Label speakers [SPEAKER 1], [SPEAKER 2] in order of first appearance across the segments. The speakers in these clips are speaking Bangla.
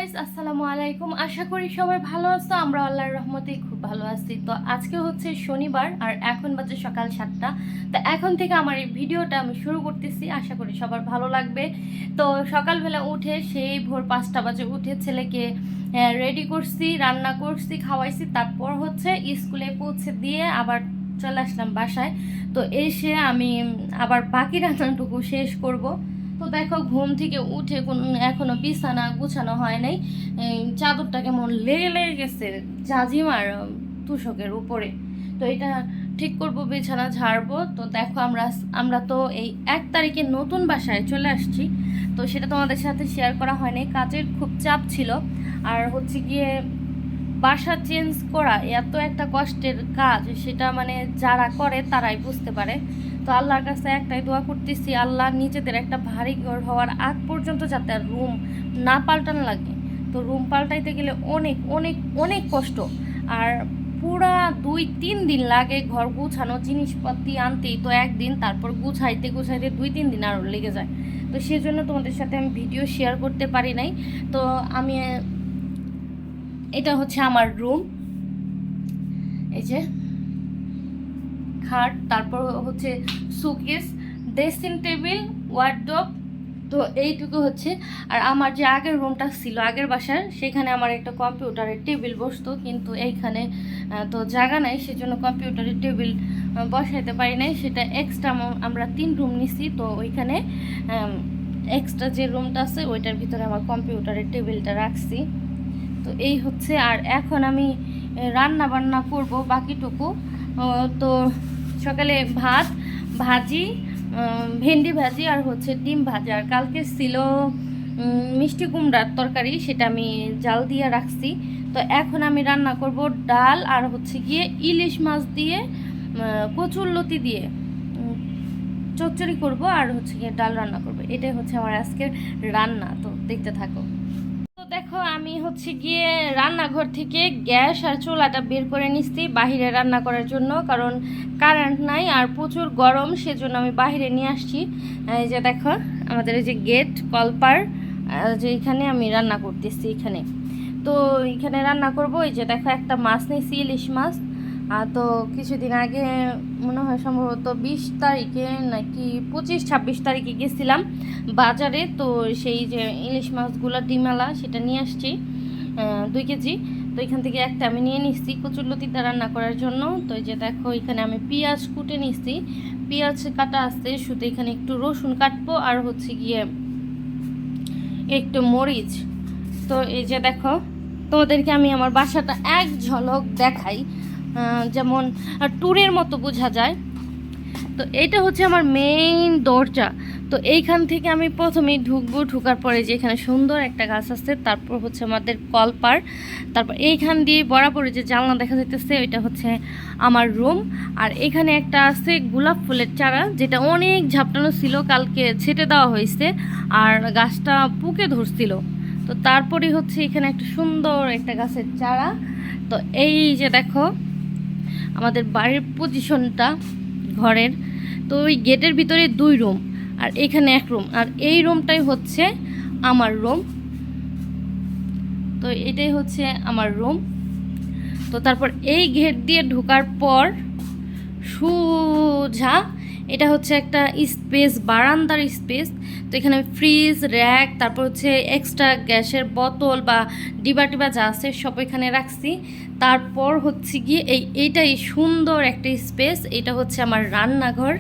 [SPEAKER 1] গাইস, আসসালামু আলাইকুম। আশা করি সবাই ভালো আছো। আমরা আল্লাহর রহমতে খুব ভালো আছি। তো আজকে হচ্ছে শনিবার আর এখন বাজে সকাল 7টা। তো এখন থেকে আমার এই ভিডিওটা আমি শুরু করতেছি। আশা করি সবার ভালো লাগবে। তো সকালবেলা উঠে সেই ভোর 5টা বাজে উঠে ছেলেকে রেডি করছি, রান্না করছি, খাওয়াইছি। তারপর হচ্ছে স্কুলে পৌঁছে দিয়ে আবার চলে আসলাম বাসায়। তো এসে আমি আবার বাকি রান্নাটুকু শেষ করব। তো দেখো, ঘুম থেকে উঠে এখনো বিছানা গুছানো হয় নাই। চাদরটা কেমন লেগে লেগে গেছে জাজিমার তুষকের উপরে। তো এটা ঠিক করব, বিছানা ঝাড়বো। তো দেখো, আমরা তো এই 1 তারিখে নতুন বাসায় চলে আসছি। তো সেটা তোমাদের সাথে শেয়ার করা হয়নি, কাজের খুব চাপ ছিল। আর হচ্ছে গিয়ে বাসা চেঞ্জ করা এত একটা কষ্টের কাজ, সেটা মানে যারা করে তারাই বুঝতে পারে। তো আল্লাহর কাছে একটাই দোয়া করতেছি, আল্লাহ নিজেদের একটা ভারী ঘর হওয়ার আগ পর্যন্ত যাতে আর রুম না পাল্টানো লাগে। তো রুম পাল্টাইতে গেলে অনেক অনেক অনেক কষ্ট। আর পুরা 2-3 দিন লাগে ঘর গুছানো, জিনিসপাতি আনতেই তো একদিন, তারপর গুছাইতে গুছাইতে 2-3 দিন আরও লেগে যায়। তো সেজন্য তোমাদের সাথে আমি ভিডিও শেয়ার করতে পারি নাই। তো আমি এটা হচ্ছে আমার রুম। এই যে খাট, তারপর হচ্ছে সুকেস, ড্রেসিং টেবিল, ওয়ার্ডরোব। তো এইটুকু হচ্ছে। আর আমার যে আগের রুমটা ছিল আগের বাসার, সেখানে আমার একটা কম্পিউটারের টেবিল বসতো, কিন্তু এইখানে তো জায়গা নাই, সেজন্য কম্পিউটারের টেবিল বসাইতে পারি নাই। সেটা এক্সট্রা আমরা 3 রুম নিছি। তো ওইখানে এক্সট্রা যে রুমটা আছে ওইটার ভিতরে আমার কম্পিউটারের টেবিলটা রাখছি। তো এই হচ্ছে। আর এখন আমি রান্না বান্না করব বাকিটুকু। তো সকালে ভাত, ভাজি, ভেন্ডি ভাজি আর হচ্ছে ডিম ভাজি। আর কালকে ছিল মিষ্টি কুমড়ার তরকারি, সেটা আমি জাল দিয়ে রাখছি। তো এখন আমি রান্না করব ডাল আর হচ্ছে গিয়ে ইলিশ মাছ দিয়ে কচুরলতি দিয়ে চচ্চড়ি করব, আর হচ্ছে গিয়ে ডাল রান্না করব। এটাই হচ্ছে আমার আজকের রান্না। তো দেখতে থাকো। তো দেখো, আমি হচ্ছে গিয়ে রান্নাঘর থেকে গ্যাস আর চুলাটা বের করে নিচ্ছি বাহিরে রান্না করার জন্য, কারণ কারেন্ট নাই আর প্রচুর গরম, সেজন্য আমি বাহিরে নিয়ে আসছি। এই যে দেখো, আমাদের এই যে গেট কলপার, যে এখানে আমি রান্না করতেছি এখানে। তো এখানে রান্না করব। এই যে দেখো, একটা মাছ নিয়েছি, ইলিশ মাছ। তো কিছুদিন আগে মনে হয় সম্ভবত 20 তারিখে নাকি 25-26 তারিখে গেছিলাম বাজারে। তো সেই যে ইলিশ মাছগুলো ডিমালা, সেটা নিয়ে আসছি 2 কেজি। তো এখান থেকে একটা আমি নিয়ে নিচ্ছি কচুরলতিটা রান্না করার জন্য। তো এই যে দেখো, এখানে আমি পেঁয়াজ কুটে নিচ্ছি, পেঁয়াজ কাটা আছে, শুধু এখানে একটু রসুন কাটবো আর হচ্ছে গিয়ে একটু মরিচ। তো এই যে দেখো, তোমাদেরকে আমি আমার বাসাটা এক ঝলক দেখাই, যেমন ট্যুরের মতো বোঝা যায়। তো এইটা হচ্ছে আমার মেইন দরজা। তো এইখান থেকে আমি প্রথমেই ঢুকবো, ঢুকার পরে যে এখানে সুন্দর একটা গাছ আছে, তারপর হচ্ছে আমাদের কলপার, তারপর এইখান দিয়ে বরাবর যে জানলা দেখা যাইতেছে ওইটা হচ্ছে আমার রুম। আর এখানে একটা আছে গোলাপ ফুলের চারা, যেটা অনেক ঝাপটানো ছিল, কালকে ছেটে দেওয়া হয়েছে আর গাছটা পুকে ধরছিল। তো তারপরে হচ্ছে এখানে একটা সুন্দর একটা গাছের চারা। তো এই যে দেখো আমাদের বাড়ির পজিশনটা ঘরের। তো ওই গেটের ভিতরে 2 রুম আর এখানে 1 রুম, আর এই রুমটাই হচ্ছে আমার রুম। তো এটাই হচ্ছে আমার রুম। তো তারপর এই গেট দিয়ে ঢোকার পর সোজা এটা হচ্ছে একটা স্পেস, বারান্দার স্পেস। তো এখানে ফ্রিজ, র্যাক, তারপর হচ্ছে এক্সট্রা গ্যাসের বোতল বা ডিবা টিবা যা আছে সব এখানে রাখছি। তারপর হচ্ছে গিয়ে এইটাই সুন্দর একটা স্পেস, এটা হচ্ছে আমার রান্নাঘর।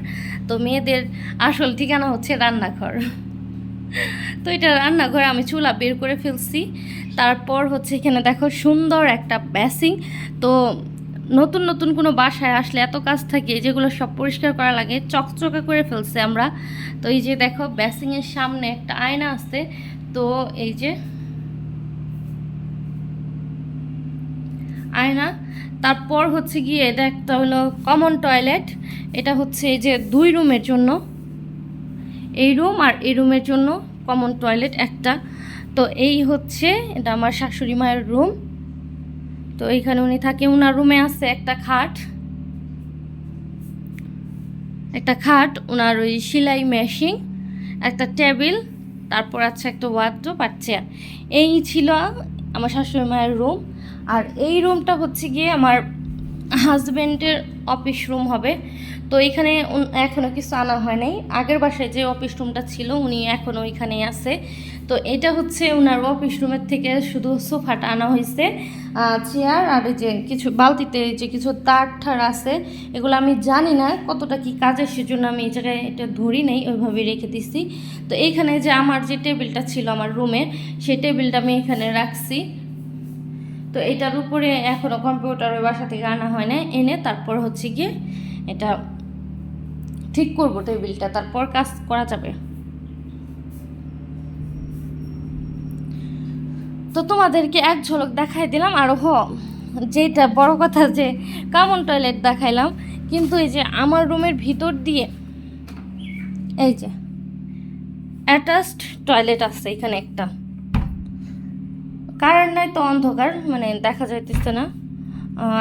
[SPEAKER 1] তো মেয়েদের আসল ঠিকানা হচ্ছে রান্নাঘর। তো এটা রান্নাঘরে আমি চুলা বের করে ফেলছি। তারপর হচ্ছে এখানে দেখো সুন্দর একটা বেসিং। তো নতুন নতুন কোনো বাসায় আসলে এত কাজ থাকে, যেগুলো সব পরিষ্কার করা লাগে, চকচকে করে ফেলছে আমরা। তো এই যে দেখো, বেসিংয়ের সামনে একটা আয়না আছে। তো এই যে আয়না। তারপর হচ্ছে গিয়ে এটা একটা হলো কমন টয়লেট। এটা হচ্ছে এই যে 2 রুমের জন্য, এই রুম আর এই রুমের জন্য কমন টয়লেট একটা। তো এই হচ্ছে এটা আমার শাশুড়ি মায়ের রুম। তো এইখানে উনি থাকে, ওনার রুমে আছে একটা খাট, ওনার ওই সেলাই মেশিন, একটা টেবিল, তারপর আছে একটা ওয়ার্ডরোব আর চেয়ার। এই ছিল আমার শাশুড়ি মায়ের রুম। আর এই রুমটা হচ্ছে গিয়ে আমার হাজব্যান্ডের অফিস রুম হবে। তো এখানে এখনও কিছু আনা হয় নাই। আগের বাসায় যে অফিস রুমটা ছিল উনি এখনও ওইখানেই আছে। তো এটা হচ্ছে ওনার অফিস রুমের থেকে শুধু সোফাটা আনা হয়েছে, চেয়ার আর এই যে কিছু বালতিতে যে কিছু তার ঠার আছে, এগুলো আমি জানি না কতটা কি কাজের, সেজন্য আমি এই জায়গায় এটা ধরি নেই, ওইভাবে রেখে দিছি। তো এইখানে যে আমার যে টেবিলটা ছিল আমার রুমে, সেই টেবিলটা আমি এখানে রাখছি। তো এটার উপরে এখনও কম্পিউটার ওই বাসা থেকে আনা হয় না, এনে তারপর হচ্ছে গিয়ে এটা ঠিক করবো টেবিলটা, তারপর কাজ করা যাবে। তো তোমাদেরকে এক ঝলক দেখাই দিলাম। আর যেটা বড় কথা যে কমন টয়লেট দেখাইলাম, কিন্তু এই যে আমার রুমের ভিতর দিয়ে এই যে অ্যাটাচড টয়লেট আছে এখানে একটা। কারেন্ট নাই তো অন্ধকার, মানে দেখা যাইতেছে না।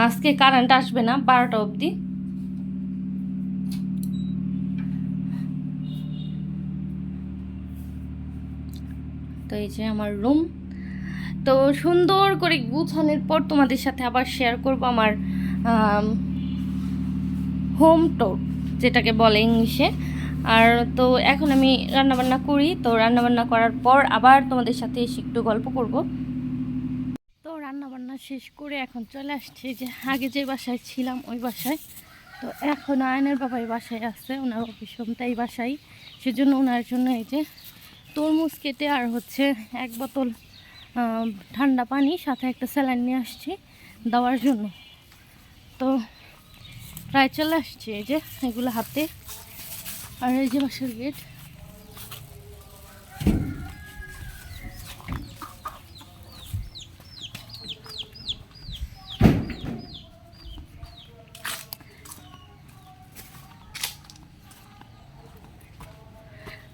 [SPEAKER 1] আজকে কারেন্ট আসবে না 12টা অবধি। তো এই যে আমার রুম। তো সুন্দর করে গুছানোর পর তোমাদের সাথে আবার শেয়ার করব আমার হোম টুর, যেটাকে বলে ইংলিশে। আর তো এখন আমি রান্নাবান্না করি, তো রান্নাবান্না করার পর আবার তোমাদের সাথে এসে একটু গল্প করব। তো রান্নাবান্না শেষ করে এখন চলে আসছি যে আগে যে বাসায় ছিলাম ওই বাসায়। তো এখন আয়নের বাবা এই বাসায় আসছে, ওনার অফিস রুমটা এই বাসায়, সেজন্য ওনার জন্য এই যে তরমুজ কেটে আর হচ্ছে এক বোতল ঠান্ডা পানি, সাথে একটা স্যালাইন নিয়ে আসছি দেওয়ার জন্য। তো প্রায় চলে আসছি এই যে এগুলো হাতে। আর এই যে বাসার গেট।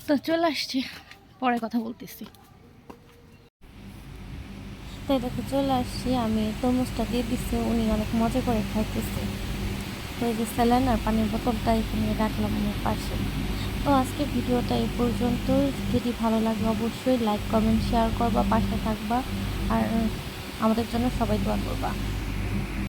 [SPEAKER 1] তো চলে আসছি, পরে কথা বলতেছি। তো দেখো চলে আসছি, আমি তরমুজটা দিয়ে দিচ্ছি, উনি অনেক মজা করে খাইতেছে। তো এই যে স্যালাইন আর পানির বোতলটা এখানে রাখলাম আমার পাশে। তো আজকে ভিডিওটা এই পর্যন্ত। যদি ভালো লাগে অবশ্যই লাইক কমেন্ট শেয়ার করবা, পাশে থাকবা, আর আমাদের জন্য সবাই দোয়া করবা।